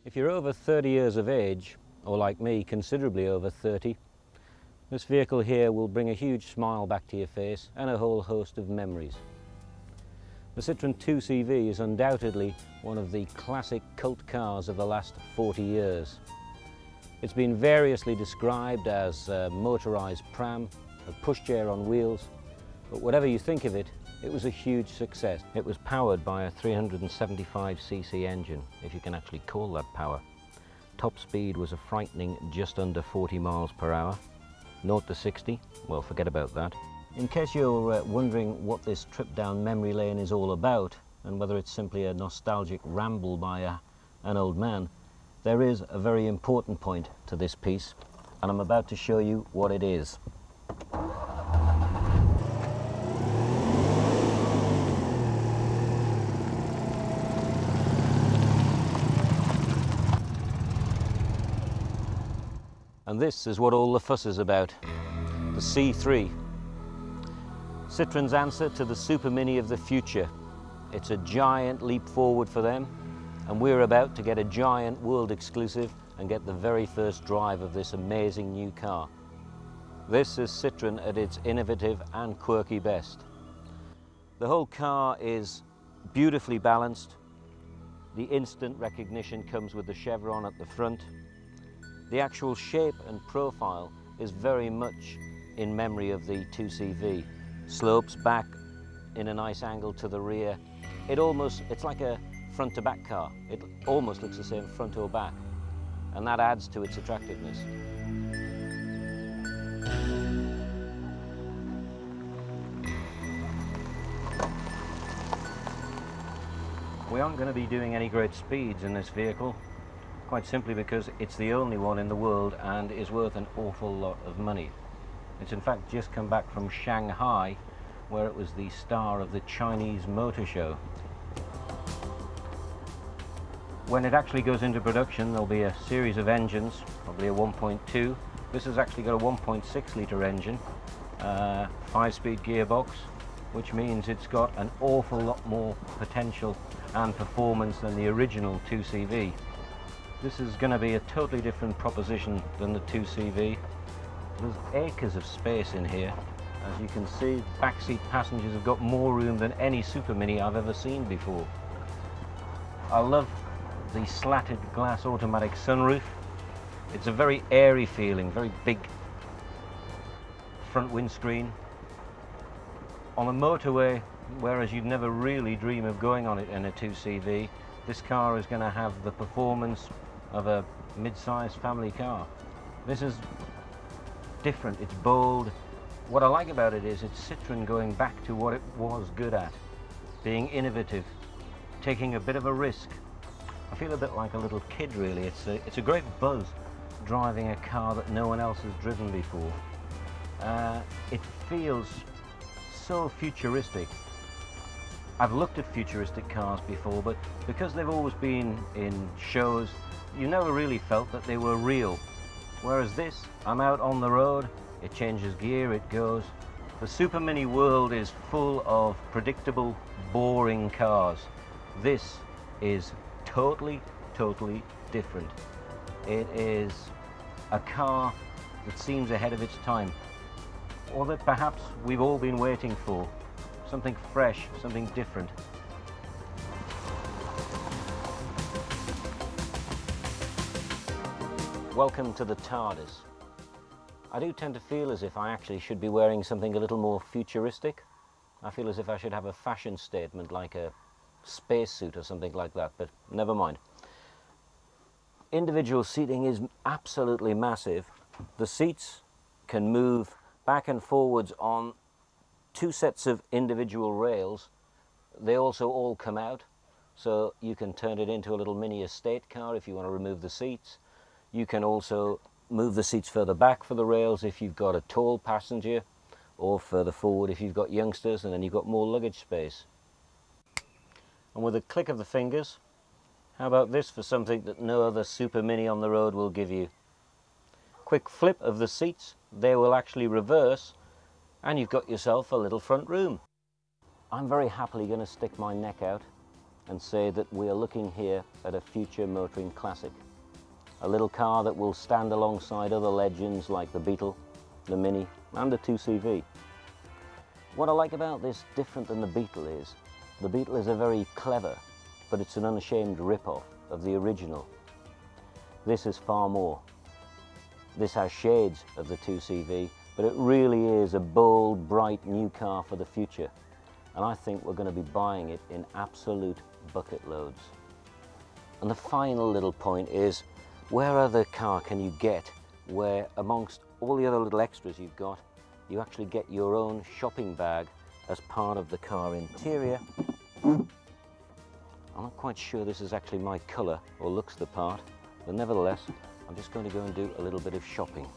If you're over 30 years of age, or like me, considerably over 30, this vehicle here will bring a huge smile back to your face and a whole host of memories. The Citroen 2CV is undoubtedly one of the classic cult cars of the last 40 years. It's been variously described as a motorised pram, a pushchair on wheels, but whatever you think of it, it was a huge success. It was powered by a 375cc engine, if you can actually call that power. Top speed was a frightening just under 40 miles per hour. 0 to 60, well, forget about that. In case you're wondering what this trip down memory lane is all about, and whether it's simply a nostalgic ramble by an old man, there is a very important point to this piece, and I'm about to show you what it is. And this is what all the fuss is about, the C3. Citroen's answer to the Super Mini of the future. It's a giant leap forward for them, and we're about to get a giant world exclusive and get the very first drive of this amazing new car. This is Citroen at its innovative and quirky best. The whole car is beautifully balanced. The instant recognition comes with the chevron at the front. The actual shape and profile is very much in memory of the 2CV. Slopes back in a nice angle to the rear. It's like a front to back car. It almost looks the same front or back, and that adds to its attractiveness. We aren't going to be doing any great speeds in this vehicle, quite simply because it's the only one in the world and is worth an awful lot of money. It's in fact just come back from Shanghai, where it was the star of the Chinese motor show. When it actually goes into production, there'll be a series of engines, probably a 1.2. This has actually got a 1.6 litre engine, 5-speed gearbox, which means it's got an awful lot more potential and performance than the original 2CV. This is going to be a totally different proposition than the 2CV. There's acres of space in here. As you can see, backseat passengers have got more room than any Super Mini I've ever seen before. I love the slatted glass automatic sunroof. It's a very airy feeling, very big front windscreen. On a motorway, whereas you'd never really dream of going on it in a 2CV, this car is going to have the performance of a mid-sized family car. This is different, it's bold. What I like about it is it's Citroen going back to what it was good at, being innovative, taking a bit of a risk. I feel a bit like a little kid, really. It's a great buzz driving a car that no one else has driven before. It feels so futuristic. I've looked at futuristic cars before, but because they've always been in shows, you never really felt that they were real. Whereas this, I'm out on the road, it changes gear, it goes. The Super Mini world is full of predictable, boring cars. This is totally different. It is a car that seems ahead of its time, or that perhaps we've all been waiting for. Something fresh, something different. Welcome to the TARDIS. I do tend to feel as if I actually should be wearing something a little more futuristic. I feel as if I should have a fashion statement like a spacesuit or something like that, but never mind. Individual seating is absolutely massive. The seats can move back and forwards on 2 sets of individual rails. They also all come out, so you can turn it into a little mini estate car if you want to remove the seats. You can also move the seats further back for the rails if you've got a tall passenger, or further forward if you've got youngsters, and then you've got more luggage space. And with a click of the fingers, how about this for something that no other Super Mini on the road will give you? Quick flip of the seats, they will actually reverse, and you've got yourself a little front room. I'm very happily going to stick my neck out and say that we are looking here at a future motoring classic. A little car that will stand alongside other legends like the Beetle, the Mini and the 2CV. What I like about this different than the Beetle is, the Beetle is a very clever, but it's an unashamed rip-off of the original. This is far more. This has shades of the 2CV, but it really is a bold, bright new car for the future. And I think we're going to be buying it in absolute bucket loads. And the final little point is, where other car can you get where amongst all the other little extras you've got, you actually get your own shopping bag as part of the car interior. I'm not quite sure this is actually my colour or looks the part, but nevertheless, I'm just going to go and do a little bit of shopping.